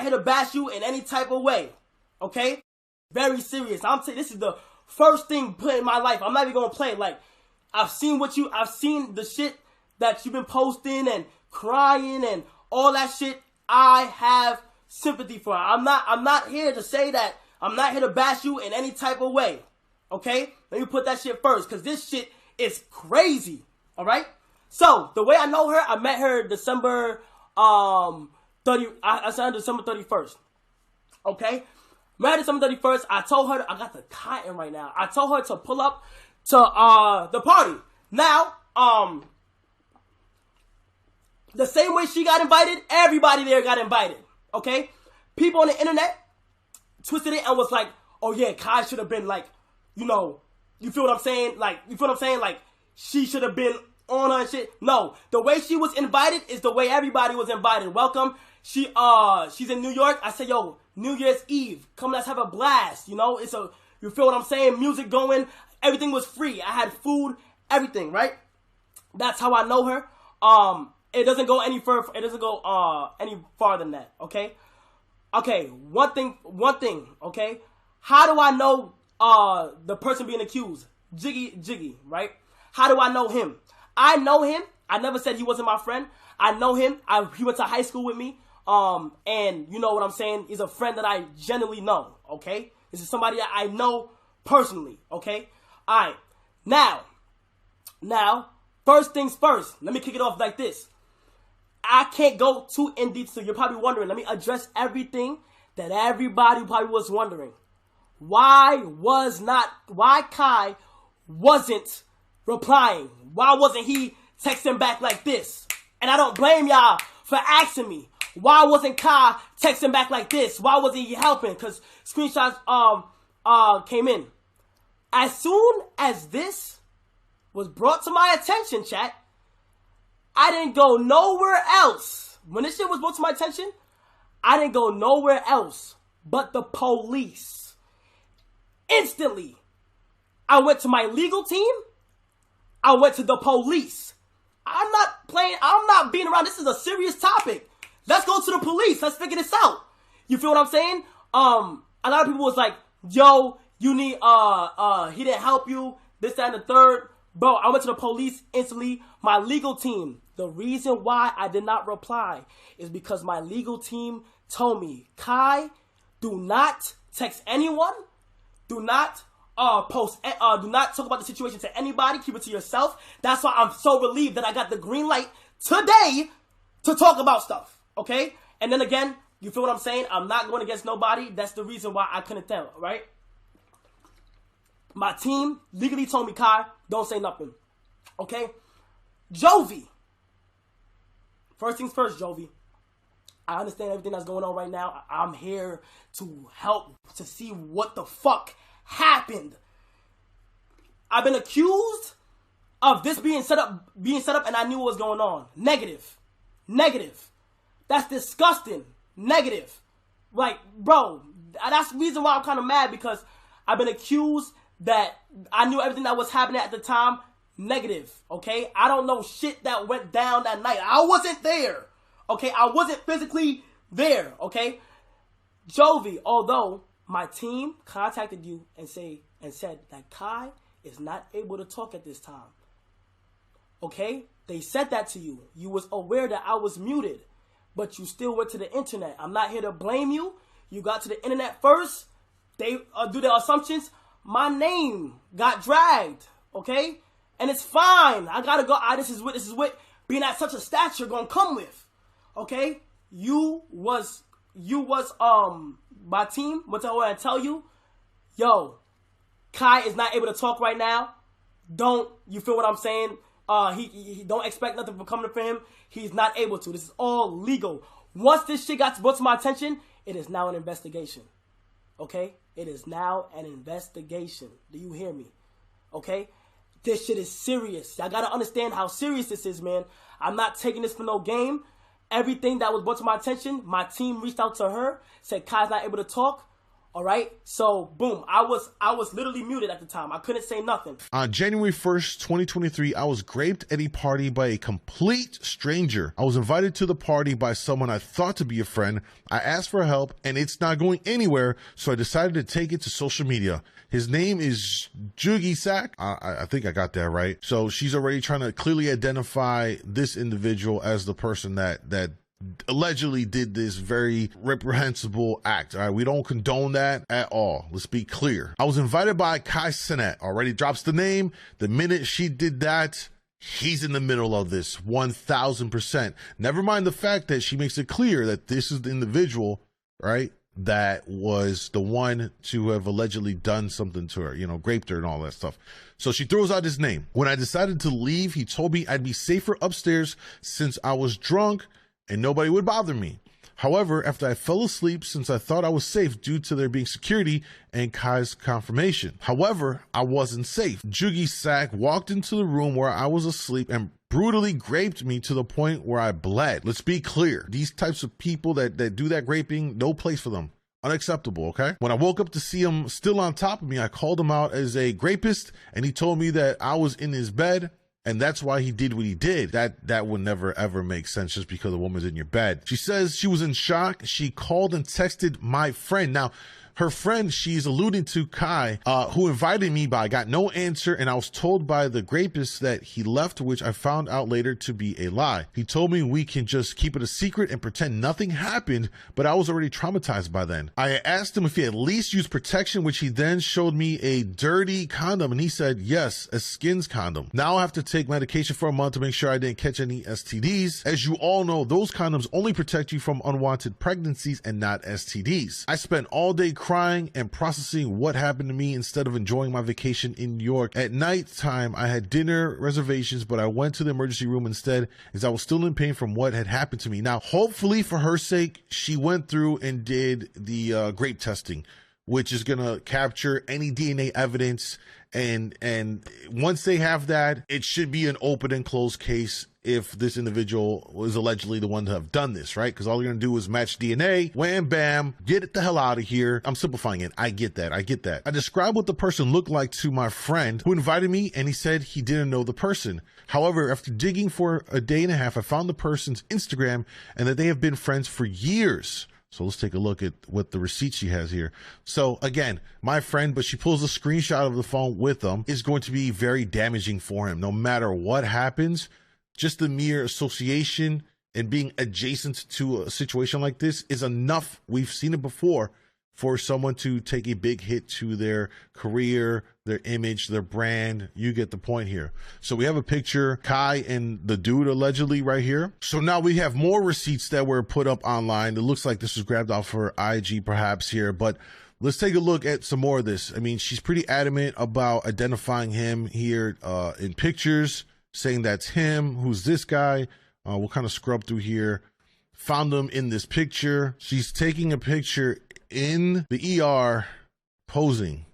not here to bash you in any type of way. Okay? Very serious. This is the first thing put in my life. I'm not even gonna play. Like, I've seen the shit that you've been posting and crying and all that shit. I have sympathy for it. I'm not here to say that. I'm not here to bash you in any type of way. Okay? Let me put that shit first, because this shit is crazy. Alright? So, the way I know her, I met her December 31st. Okay? Met her December 31st. I told her, I got the cotton right now. I told her to pull up to the party. Now, the same way she got invited, everybody there got invited. Okay? People on the internet twisted it and was like, oh yeah, Kai should have been like, you know, you feel what I'm saying? Like, Like, she should have been on her and shit. No, the way she was invited is the way everybody was invited. Welcome. She's in New York. I said, yo, New Year's Eve, come, let's have a blast. You know, you feel what I'm saying? Music going, everything was free. I had food, everything, right? That's how I know her. It doesn't go any further. It doesn't go any farther than that. Okay. Okay. One thing. Okay. How do I know the person being accused? Jiggy, right? How do I know him? I know him. I never said he wasn't my friend. I know him. He went to high school with me. And you know what I'm saying? He's a friend that I genuinely know. Okay. This is somebody I know personally. Okay. All right. Now, first things first. Let me kick it off like this. I can't go too in deep, so you're probably wondering. Let me address everything that everybody probably was wondering. Why Kai wasn't replying? Why wasn't he texting back like this? And I don't blame y'all for asking me. Why wasn't Kai texting back like this? Why wasn't he helping? Because screenshots came in. As soon as this was brought to my attention, chat, I didn't go nowhere else. When this shit was brought to my attention, I didn't go nowhere else but the police. Instantly, I went to my legal team. I went to the police. I'm not being around. This is a serious topic. Let's go to the police. Let's figure this out. You feel what I'm saying? A lot of people was like, yo, you need, he didn't help you, this, that, and the third. Bro, I went to the police instantly. My legal team, the reason why I did not reply is because my legal team told me, Kai, do not text anyone. Do not do not talk about the situation to anybody. Keep it to yourself. That's why I'm so relieved that I got the green light today to talk about stuff. Okay? And then again, you feel what I'm saying? I'm not going against nobody. That's the reason why I couldn't tell, right? My team legally told me, Kai, don't say nothing. Okay? Jovi. First things first, Jovi. I understand everything that's going on right now. I'm here to help to see what the fuck happened. I've been accused of this being set up, and I knew what was going on. Negative. That's disgusting. Negative. Like, bro, that's the reason why I'm kind of mad, because I've been accused that I knew everything that was happening at the time. Negative. Okay? I don't know shit that went down that night. I wasn't there. Okay? I wasn't physically there. Okay? Jovi, although my team contacted you and said that Kai is not able to talk at this time. Okay? They said that to you. You was aware that I was muted, but you still went to the internet. I'm not here to blame you. You got to the internet first. They do their assumptions. My name got dragged. Okay? And it's fine. I gotta go. This is what being at such a stature gonna come with. Okay? You was my team went to and tell you, yo, Kai is not able to talk right now. You feel what I'm saying? He don't expect nothing from coming from him. He's not able to. This is all legal. Once this shit got brought to my attention, it is now an investigation. Okay? It is now an investigation. Do you hear me? Okay? This shit is serious. Y'all gotta understand how serious this is, man. I'm not taking this for no game. Everything that was brought to my attention, my team reached out to her, said Kai's not able to talk. All right, so boom, I was literally muted at the time. I couldn't say nothing. On January 1st, 2023, I was raped at a party by a complete stranger. I was invited to the party by someone I thought to be a friend. I asked for help and it's not going anywhere, so I decided to take it to social media. His name is Jugi Sak. I think I got that right. So she's already trying to clearly identify this individual as the person that allegedly did this very reprehensible act. All right, we don't condone that at all. Let's be clear. I was invited by Cenat. Already drops the name. The minute she did that, he's in the middle of this 1000%. Never mind the fact that she makes it clear that this is the individual, right, that was the one to have allegedly done something to her, you know, raped her and all that stuff. So she throws out his name. When I decided to leave, he told me I'd be safer upstairs since I was drunk and nobody would bother me. However, after I fell asleep, since I thought I was safe due to there being security and Kai's confirmation. However, I wasn't safe. Jugi Sak walked into the room where I was asleep and brutally raped me to the point where I bled. Let's be clear. These types of people that do that raping, no place for them. Unacceptable, okay? When I woke up to see him still on top of me, I called him out as a rapist and he told me that I was in his bed and that's why he did what he did. That would never ever make sense just because a woman's in your bed. She says she was in shock. She called and texted my friend. Now, her friend, she's alluding to Kai, who invited me, but I got no answer, and I was told by the rapist that he left, which I found out later to be a lie. He told me we can just keep it a secret and pretend nothing happened, but I was already traumatized by then. I asked him if he at least used protection, which he then showed me a dirty condom, and he said yes, a skins condom. Now I have to take medication for a month to make sure I didn't catch any STDs. As you all know, those condoms only protect you from unwanted pregnancies and not STDs. I spent all day crying and processing what happened to me instead of enjoying my vacation in New York. At night time, I had dinner reservations, but I went to the emergency room instead as I was still in pain from what had happened to me. Now, hopefully for her sake, she went through and did the grape testing, which is going to capture any DNA evidence. And once they have that, it should be an open and closed case if this individual was allegedly the one to have done this, right? Because all you're going to do is match DNA, wham, bam, get it the hell out of here. I'm simplifying it. I get that. I described what the person looked like to my friend who invited me, and he said he didn't know the person. However, after digging for a day and a half, I found the person's Instagram and that they have been friends for years. So let's take a look at what the receipt she has here. So again, my friend, but she pulls a screenshot of the phone with them, is going to be very damaging for him. No matter what happens, just the mere association and being adjacent to a situation like this is enough. We've seen it before for someone to take a big hit to their career, their image, their brand. You get the point here. So we have a picture, Kai and the dude allegedly right here. So now we have more receipts that were put up online. It looks like this was grabbed off her IG perhaps here, but let's take a look at some more of this. I mean, she's pretty adamant about identifying him here in pictures, saying that's him. Who's this guy? We'll kind of scrub through here. Found him in this picture. She's taking a picture in the ER posing.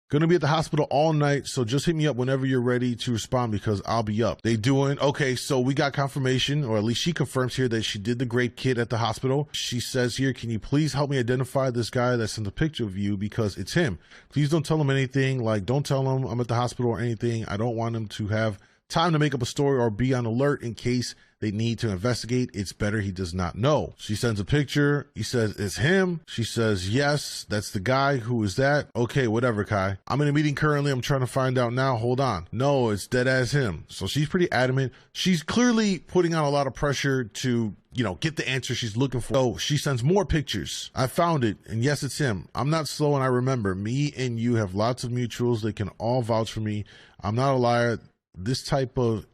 Gonna be at the hospital all night, so just hit me up whenever you're ready to respond because I'll be up. They doing okay, so we got confirmation, or at least she confirms here that she did the grape kit at the hospital. She says here, can you please help me identify this guy that's in the picture of you because it's him. Please don't tell him anything, like don't tell him I'm at the hospital or anything. I don't want him to have time to make up a story or be on alert in case they need to investigate. It's better he does not know. She sends a picture. He says, it's him. She says, yes, that's the guy. Who is that? Okay, whatever, Kai. I'm in a meeting currently. I'm trying to find out now. Hold on. No, it's dead as him. So she's pretty adamant. She's clearly putting on a lot of pressure to, you know, get the answer she's looking for. So she sends more pictures. I found it. And yes, it's him. I'm not slow and I remember. Me and you have lots of mutuals. They can all vouch for me. I'm not a liar. This type of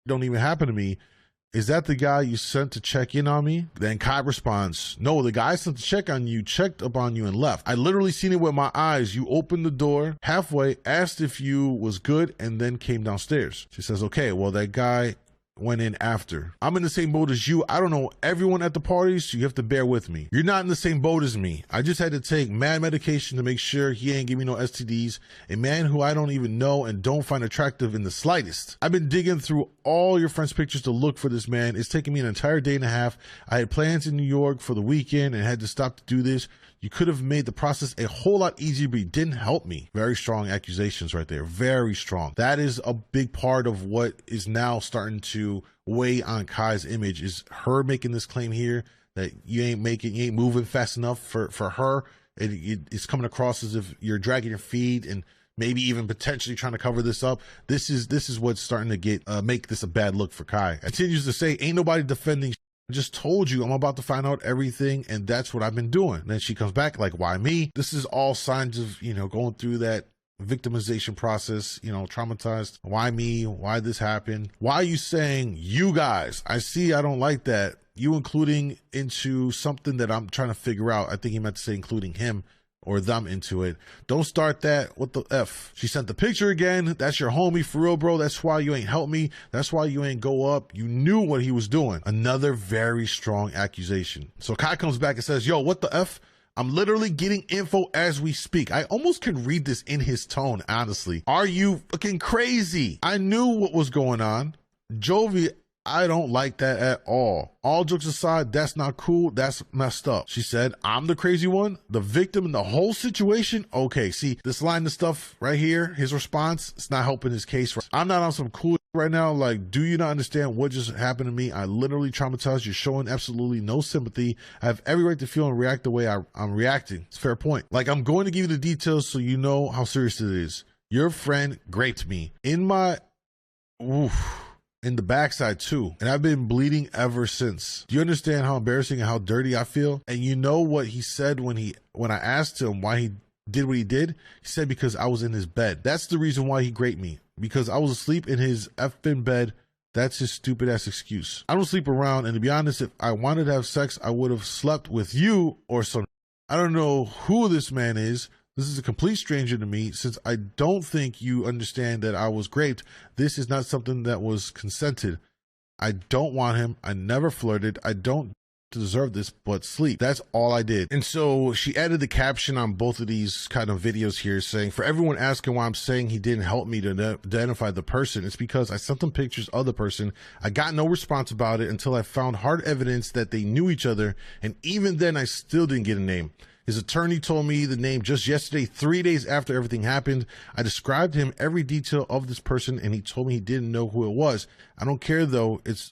don't even happen to me. Is that the guy you sent to check in on me? Then Kai responds, no, the guy sent to check on you, checked up on you and left. I literally seen it with my eyes. You opened the door halfway, asked if you was good, and then came downstairs. She says, okay, well, that guy went in after. I'm in the same boat as you. I don't know everyone at the parties, so you have to bear with me. You're not in the same boat as me. I just had to take mad medication to make sure he ain't give me no STDs. A man who I don't even know and don't find attractive in the slightest. I've been digging through all your friends' pictures to look for this man. It's taken me an entire day and a half. I had plans in New York for the weekend and had to stop to do this. You could have made the process a whole lot easier, but you didn't help me. Very strong accusations right there. Very strong. That is a big part of what is now starting to weigh on Kai's image, is her making this claim here that you ain't moving fast enough for her. It's coming across as if you're dragging your feet and maybe even potentially trying to cover this up. This is what's starting to get make this a bad look for Kai. Continues to say, ain't nobody defending. I just told you I'm about to find out everything, and that's what I've been doing. And then she comes back like, why me? This is all signs of, going through that victimization process, traumatized. Why me? Why this happened? Why are you saying you guys? I see I don't like that. You including into something that I'm trying to figure out. I think he meant to say including him or them into it. Don't start that. What the F? She sent the picture again. That's your homie for real, bro. That's why you ain't help me. That's why you ain't go up. You knew what he was doing. Another very strong accusation. So Kai comes back and says, yo, what the F? I'm literally getting info as we speak. I almost can read this in his tone, honestly. Are you fucking crazy? I knew what was going on. Jovi, I don't like that at all. All jokes aside, that's not cool. That's messed up. She said, I'm the crazy one, the victim in the whole situation. Okay, see, this line of stuff right here, his response, it's not helping his case. I'm not on some cool right now. Like, do you not understand what just happened to me? I literally traumatized. You're showing absolutely no sympathy. I have every right to feel and react the way I'm reacting. It's a fair point. Like, I'm going to give you the details so you know how serious it is. Your friend raped me in my... Oof. In the backside too. And I've been bleeding ever since. Do you understand how embarrassing and how dirty I feel? And you know what he said when I asked him why he did what he did? He said, because I was in his bed. That's the reason why he raped me. Because I was asleep in his effing bed. That's his stupid ass excuse. I don't sleep around, and to be honest, if I wanted to have sex, I would have slept with you or some. I don't know who this man is. This is a complete stranger to me. Since I don't think you understand that I was raped, this is not something that was consented. I don't want him. I never flirted. I don't deserve this, but sleep. That's all I did. And so she added the caption on both of these kind of videos here saying, for everyone asking why I'm saying he didn't help me to identify the person, it's because I sent them pictures of the person. I got no response about it until I found hard evidence that they knew each other. And even then, I still didn't get a name. His attorney told me the name just yesterday, 3 days after everything happened. I described him every detail of this person, and he told me he didn't know who it was. I don't care, though. It's